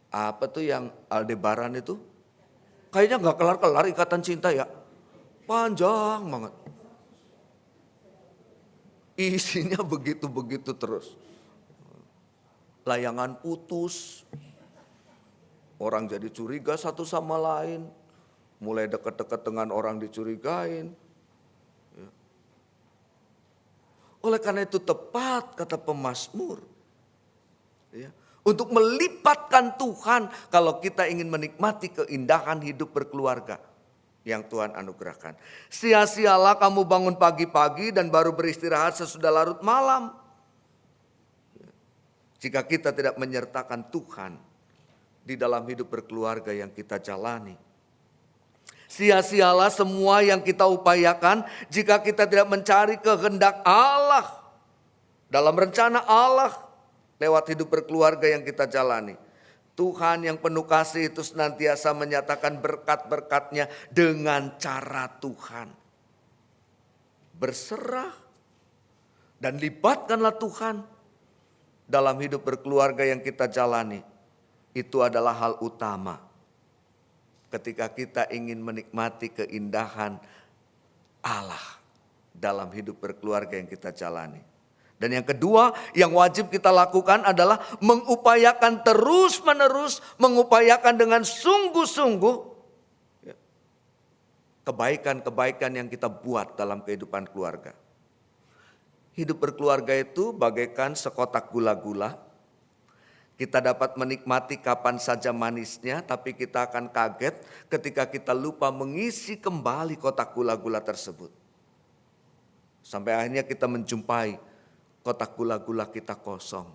Apa tuh yang Aldebaran itu? Kayaknya gak kelar-kelar Ikatan Cinta ya. Panjang banget. Isinya begitu-begitu terus. Layangan putus. Orang jadi curiga satu sama lain. Mulai dekat-dekat dengan orang dicurigain. Ya. Oleh karena itu tepat kata pemazmur. Ya. Untuk melipatkan Tuhan kalau kita ingin menikmati keindahan hidup berkeluarga yang Tuhan anugerahkan. Sia-sialah kamu bangun pagi-pagi dan baru beristirahat sesudah larut malam. Jika kita tidak menyertakan Tuhan di dalam hidup berkeluarga yang kita jalani. Sia-sialah semua yang kita upayakan jika kita tidak mencari kehendak Allah dalam rencana Allah lewat hidup berkeluarga yang kita jalani. Tuhan yang penuh kasih itu senantiasa menyatakan berkat-berkat-Nya dengan cara Tuhan. Berserah dan libatkanlah Tuhan dalam hidup berkeluarga yang kita jalani. Itu adalah hal utama ketika kita ingin menikmati keindahan Allah dalam hidup berkeluarga yang kita jalani. Dan yang kedua yang wajib kita lakukan adalah mengupayakan terus-menerus, mengupayakan dengan sungguh-sungguh kebaikan-kebaikan yang kita buat dalam kehidupan keluarga. Hidup berkeluarga itu bagaikan sekotak gula-gula. Kita dapat menikmati kapan saja manisnya, tapi kita akan kaget ketika kita lupa mengisi kembali kotak gula-gula tersebut. Sampai akhirnya kita menjumpai kotak gula-gula kita kosong.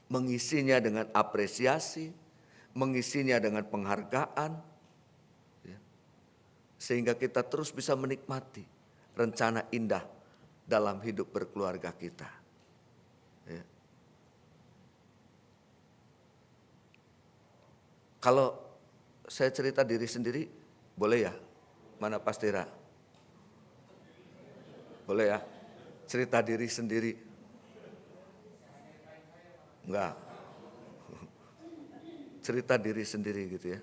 Mengisinya dengan apresiasi, mengisinya dengan penghargaan. Sehingga kita terus bisa menikmati rencana indah dalam hidup berkeluarga kita. Ya. Kalau saya cerita diri sendiri, boleh ya? Mana Pastira? Boleh ya? Cerita diri sendiri. Enggak. Cerita diri sendiri gitu ya.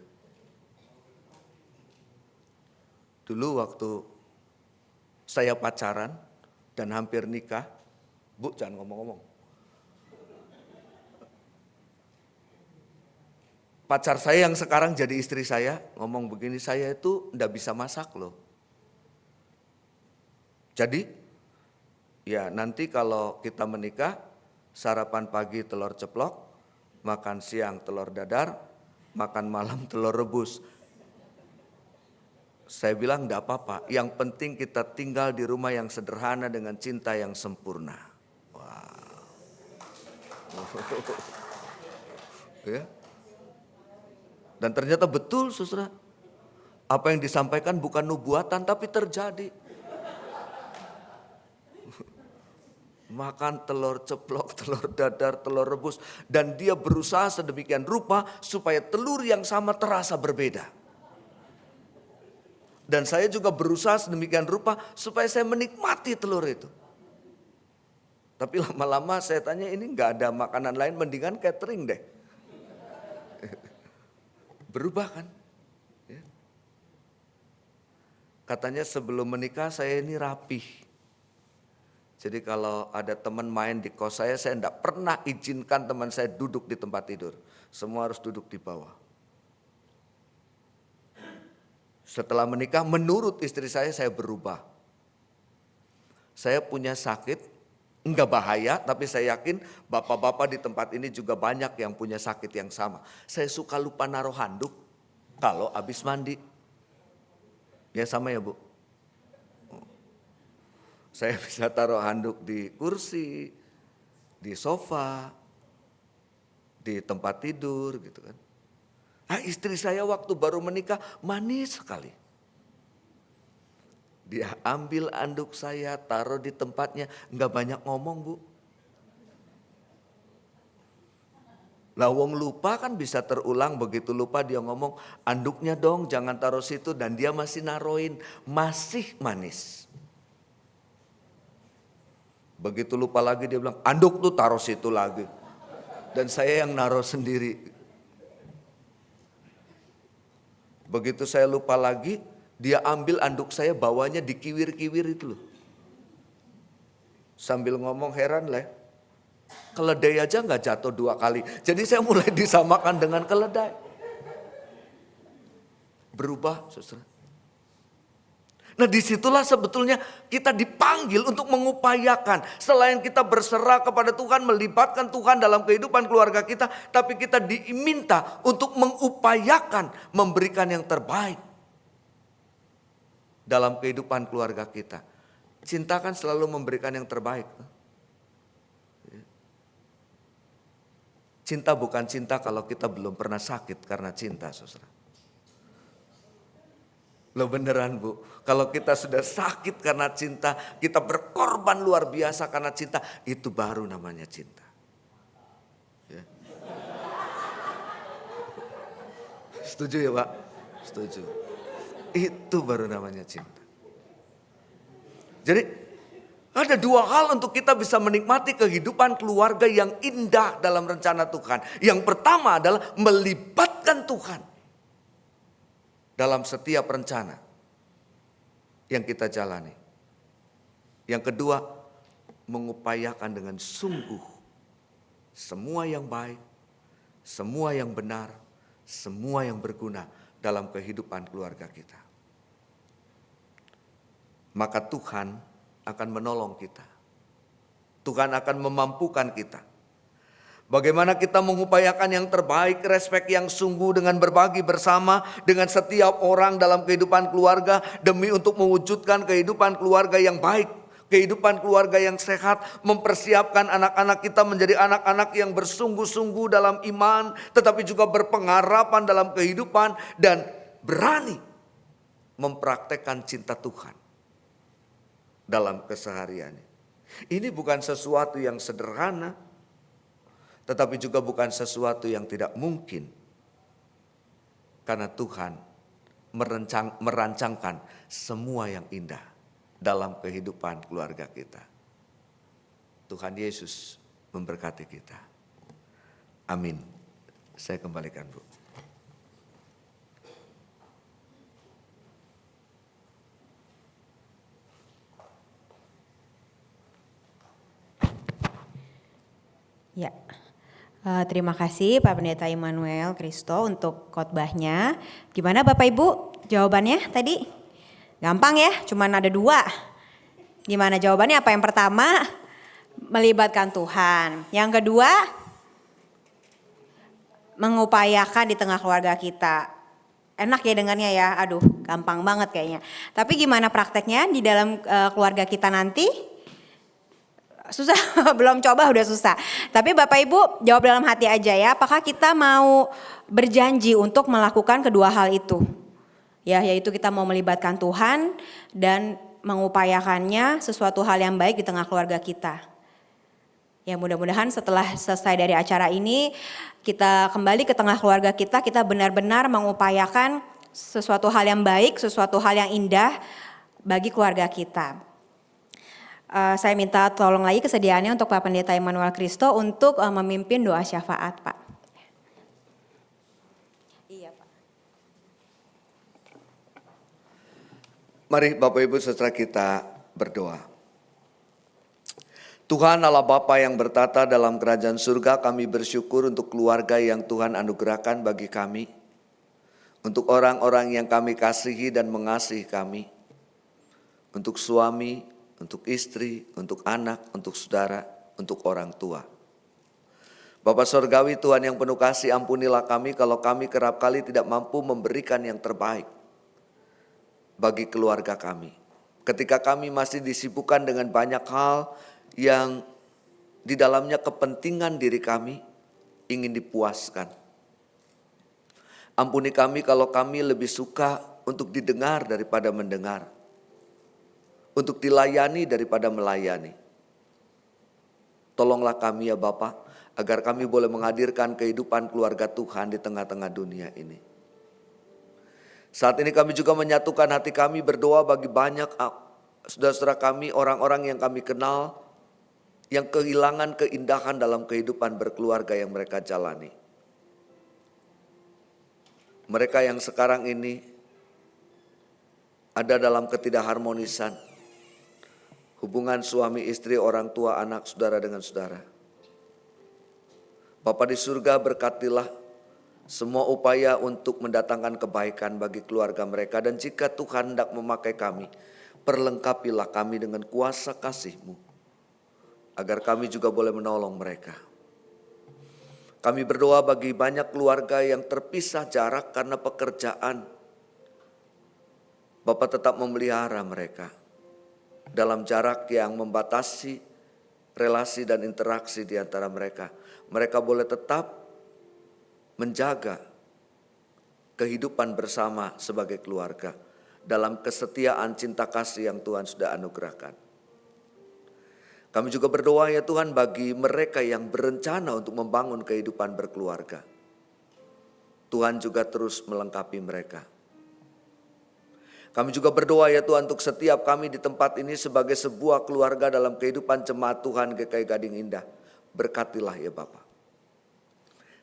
Dulu waktu saya pacaran dan hampir nikah, Bu jangan ngomong-ngomong. Pacar saya yang sekarang jadi istri saya ngomong begini, saya itu enggak bisa masak loh. Jadi ya nanti kalau kita menikah, sarapan pagi telur ceplok, makan siang telur dadar, makan malam telur rebus. Saya bilang enggak apa-apa, yang penting kita tinggal di rumah yang sederhana dengan cinta yang sempurna. Wow. Ya. Dan ternyata betul saudara, apa yang disampaikan bukan nubuatan tapi terjadi. Makan telur ceplok, telur dadar, telur rebus. Dan dia berusaha sedemikian rupa supaya telur yang sama terasa berbeda. Dan saya juga berusaha sedemikian rupa supaya saya menikmati telur itu. Tapi lama-lama saya tanya, ini gak ada makanan lain, mendingan catering deh. Berubah kan? Ya. Katanya sebelum menikah saya ini rapih. Jadi kalau ada teman main di kos saya tidak pernah izinkan teman saya duduk di tempat tidur. Semua harus duduk di bawah. Setelah menikah menurut istri saya berubah. Saya punya sakit, enggak bahaya, tapi saya yakin bapak-bapak di tempat ini juga banyak yang punya sakit yang sama. Saya suka lupa naruh handuk kalau habis mandi. Ya sama ya Bu? Saya bisa taruh handuk di kursi, di sofa, di tempat tidur gitu kan. Nah, istri saya waktu baru menikah manis sekali. Dia ambil anduk saya, taruh di tempatnya, nggak banyak ngomong Bu. Lawong lupa kan bisa terulang, begitu lupa dia ngomong, anduknya dong jangan taruh situ, dan dia masih naroin, masih manis. Begitu lupa lagi dia bilang, anduk tuh taruh situ lagi. Dan saya yang naruh sendiri. Begitu saya lupa lagi, dia ambil anduk saya bawanya dikiwir-kiwir itu loh. Sambil ngomong heran lah. Keledai aja gak jatuh 2 kali. Jadi saya mulai disamakan dengan keledai. Berubah saudara. Nah disitulah sebetulnya kita dipanggil untuk mengupayakan. Selain kita berserah kepada Tuhan, melibatkan Tuhan dalam kehidupan keluarga kita. Tapi kita diminta untuk mengupayakan memberikan yang terbaik dalam kehidupan keluarga kita. Cinta kan selalu memberikan yang terbaik. Cinta bukan cinta kalau kita belum pernah sakit karena cinta saudara. Loh beneran Bu, kalau kita sudah sakit karena cinta, kita berkorban luar biasa karena cinta, itu baru namanya cinta. Ya. Setuju ya Pak? Setuju. Itu baru namanya cinta. Jadi ada 2 hal untuk kita bisa menikmati kehidupan keluarga yang indah dalam rencana Tuhan. Yang pertama adalah melibatkan Tuhan dalam setiap rencana yang kita jalani. Yang kedua, mengupayakan dengan sungguh semua yang baik, semua yang benar, semua yang berguna dalam kehidupan keluarga kita. Maka Tuhan akan menolong kita. Tuhan akan memampukan kita. Bagaimana kita mengupayakan yang terbaik, respek yang sungguh dengan berbagi bersama dengan setiap orang dalam kehidupan keluarga demi untuk mewujudkan kehidupan keluarga yang baik, kehidupan keluarga yang sehat, mempersiapkan anak-anak kita menjadi anak-anak yang bersungguh-sungguh dalam iman, tetapi juga berpengharapan dalam kehidupan dan berani mempraktekkan cinta Tuhan dalam kesehariannya. Ini bukan sesuatu yang sederhana, tetapi juga bukan sesuatu yang tidak mungkin. Karena Tuhan merancangkan semua yang indah dalam kehidupan keluarga kita. Tuhan Yesus memberkati kita. Amin. Saya kembalikan Bu.
Ya. Terima kasih Pak Pendeta Immanuel Kristo untuk khotbahnya. Gimana Bapak Ibu jawabannya tadi? Gampang ya, cuman ada 2. Gimana jawabannya? Apa yang pertama? Melibatkan Tuhan. Yang kedua, mengupayakan di tengah keluarga kita. Enak ya dengarnya ya, aduh gampang banget kayaknya. Tapi gimana prakteknya di dalam keluarga kita nanti? Susah, belum coba udah susah. Tapi Bapak Ibu jawab dalam hati aja ya, apakah kita mau berjanji untuk melakukan kedua hal itu? Ya, yaitu kita mau melibatkan Tuhan dan mengupayakannya sesuatu hal yang baik di tengah keluarga kita. Ya mudah-mudahan setelah selesai dari acara ini, kita kembali ke tengah keluarga kita benar-benar mengupayakan sesuatu hal yang baik, sesuatu hal yang indah bagi keluarga kita. Saya minta tolong lagi kesediaannya untuk Pak Pendeta Immanuel Kristo untuk memimpin doa syafaat, Pak. Iya, Pak.
Mari Bapak Ibu Saudara kita berdoa. Tuhan Allah Bapa yang bertata dalam kerajaan surga, kami bersyukur untuk keluarga yang Tuhan anugerahkan bagi kami. Untuk orang-orang yang kami kasihi dan mengasihi kami. Untuk suami, untuk istri, untuk anak, untuk saudara, untuk orang tua. Bapa Surgawi, Tuhan yang penuh kasih, ampunilah kami kalau kami kerap kali tidak mampu memberikan yang terbaik bagi keluarga kami. Ketika kami masih disibukkan dengan banyak hal yang di dalamnya kepentingan diri kami ingin dipuaskan. Ampuni kami kalau kami lebih suka untuk didengar daripada mendengar. Untuk dilayani daripada melayani. Tolonglah kami ya Bapa, agar kami boleh menghadirkan kehidupan keluarga Tuhan di tengah-tengah dunia ini. Saat ini kami juga menyatukan hati kami berdoa bagi banyak saudara-saudara kami, orang-orang yang kami kenal, yang kehilangan keindahan dalam kehidupan berkeluarga yang mereka jalani. Mereka yang sekarang ini ada dalam ketidakharmonisan, hubungan suami istri, orang tua, anak, saudara dengan saudara. Bapa di surga, berkatilah semua upaya untuk mendatangkan kebaikan bagi keluarga mereka. Dan jika Tuhan hendak memakai kami, perlengkapilah kami dengan kuasa kasih-Mu, agar kami juga boleh menolong mereka. Kami berdoa bagi banyak keluarga yang terpisah jarak karena pekerjaan. Bapa tetap memelihara mereka dalam jarak yang membatasi relasi dan interaksi di antara mereka. Mereka boleh tetap menjaga kehidupan bersama sebagai keluarga dalam kesetiaan cinta kasih yang Tuhan sudah anugerahkan. Kami juga berdoa ya Tuhan bagi mereka yang berencana untuk membangun kehidupan berkeluarga. Tuhan juga terus melengkapi mereka. Kami juga berdoa ya Tuhan untuk setiap kami di tempat ini sebagai sebuah keluarga dalam kehidupan jemaat Tuhan GKI Gading Indah. Berkatilah ya Bapa.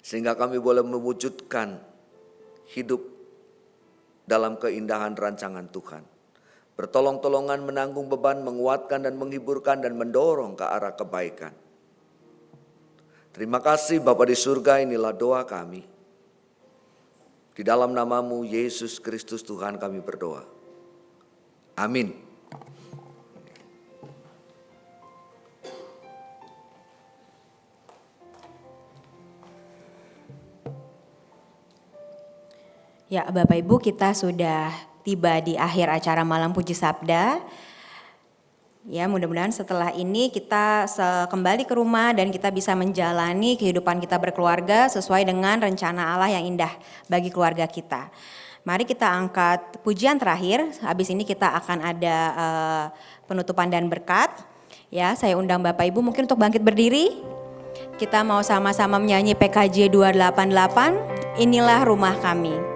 Sehingga kami boleh mewujudkan hidup dalam keindahan rancangan Tuhan. Bertolong-tolongan menanggung beban, menguatkan dan menghiburkan dan mendorong ke arah kebaikan. Terima kasih Bapa di surga, inilah doa kami. Di dalam nama-Mu Yesus Kristus Tuhan kami berdoa. Amin.
Ya Bapak Ibu, kita sudah tiba di akhir acara Malam Puji Sabda. Ya mudah-mudahan setelah ini kita kembali ke rumah dan kita bisa menjalani kehidupan kita berkeluarga sesuai dengan rencana Allah yang indah bagi keluarga kita. Mari kita angkat pujian terakhir, habis ini kita akan ada penutupan dan berkat. Ya, saya undang Bapak Ibu mungkin untuk bangkit berdiri. Kita mau sama-sama menyanyi PKJ 288, Inilah Rumah Kami.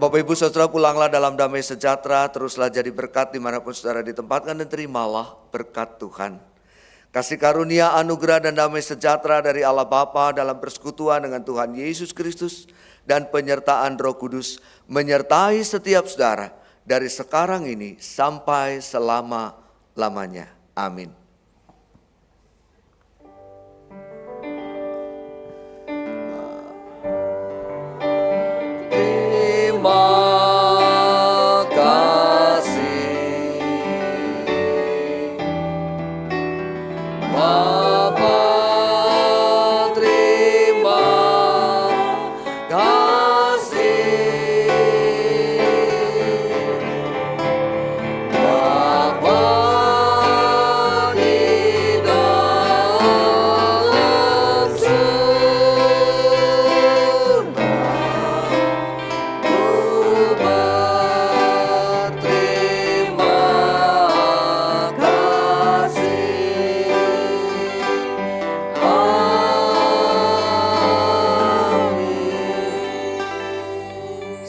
Bapak Ibu Saudara, pulanglah dalam damai sejahtera, teruslah jadi berkat dimanapun saudara ditempatkan, dan terimalah berkat Tuhan. Kasih karunia, anugerah, dan damai sejahtera dari Allah Bapa dalam persekutuan dengan Tuhan Yesus Kristus dan penyertaan Roh Kudus menyertai setiap saudara dari sekarang ini sampai selama-lamanya. Amin. Terima kasih Bapa, terima kasih Bapa di dalam surga.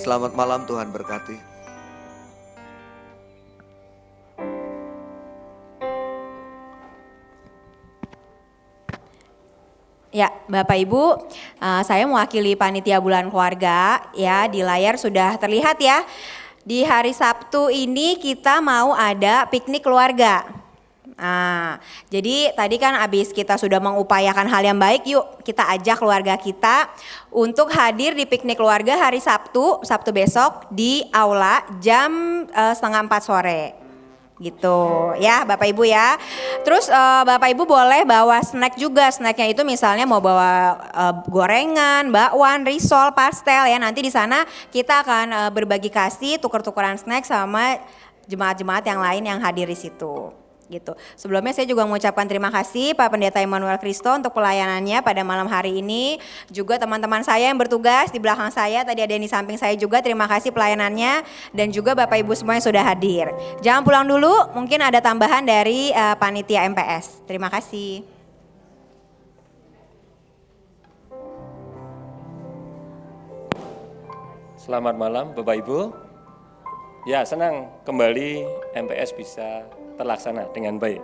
Selamat malam, Tuhan berkati.
Ya, Bapak Ibu, saya mewakili panitia bulan keluarga. Ya, di layar sudah terlihat ya. Di hari Sabtu ini kita mau ada piknik keluarga. Nah, jadi tadi kan abis kita sudah mengupayakan hal yang baik, yuk kita ajak keluarga kita untuk hadir di piknik keluarga hari Sabtu besok di aula jam 3:30 sore. Gitu ya Bapak Ibu ya. Terus Bapak Ibu boleh bawa snack juga. Snacknya itu misalnya mau bawa gorengan, bakwan, risol, pastel ya. Nanti di sana kita akan berbagi kasih, tuker-tukeran snack sama jemaat-jemaat yang lain yang hadir di situ. Gitu. Sebelumnya saya juga mengucapkan terima kasih Pak Pendeta Emmanuel Kristo untuk pelayanannya pada malam hari ini. Juga teman-teman saya yang bertugas di belakang saya, tadi ada yang di samping saya juga, terima kasih pelayanannya. Dan juga Bapak Ibu semua yang sudah hadir. Jangan pulang dulu, mungkin ada tambahan dari panitia MPS. Terima kasih.
Selamat malam Bapak Ibu. Ya, senang kembali MPS bisa terlaksana dengan baik.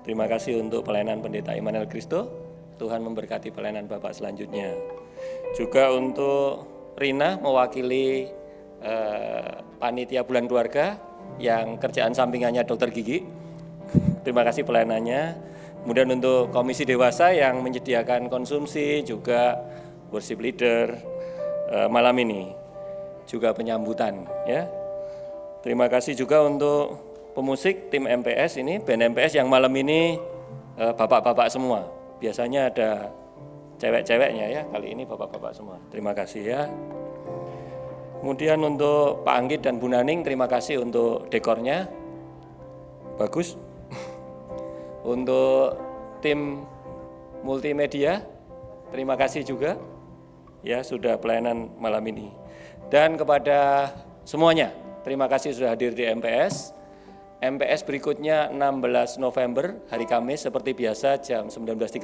Terima kasih untuk pelayanan Pendeta Emmanuel Kristo. Tuhan memberkati pelayanan Bapak selanjutnya. Juga untuk Rina mewakili panitia bulan keluarga yang kerjaan sampingannya dokter gigi. Terima kasih pelayanannya. Kemudian untuk komisi dewasa yang menyediakan konsumsi, juga worship leader malam ini, juga penyambutan ya. Terima kasih juga untuk pemusik tim MPS ini, band MPS yang malam ini bapak-bapak semua. Biasanya ada cewek-ceweknya ya, kali ini bapak-bapak semua. Terima kasih ya. Kemudian untuk Pak Anggit dan Bu Naning, terima kasih untuk dekornya. Bagus. Untuk tim multimedia, terima kasih juga ya sudah pelayanan malam ini. Dan kepada semuanya, terima kasih sudah hadir di MPS. MPS berikutnya 16 November hari Kamis seperti biasa jam 19.30.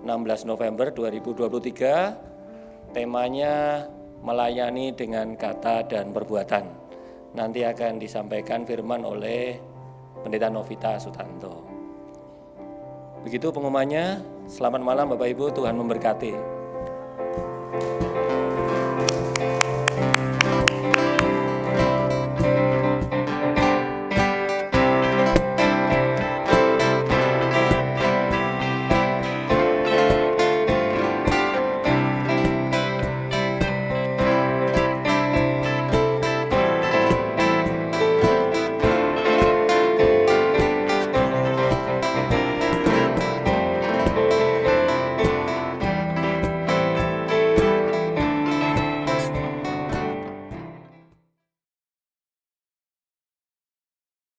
16 November 2023. Temanya melayani dengan kata dan perbuatan. Nanti akan disampaikan firman oleh Pendeta Novita Sutanto. Begitu pengumumannya. Selamat malam Bapak Ibu, Tuhan memberkati.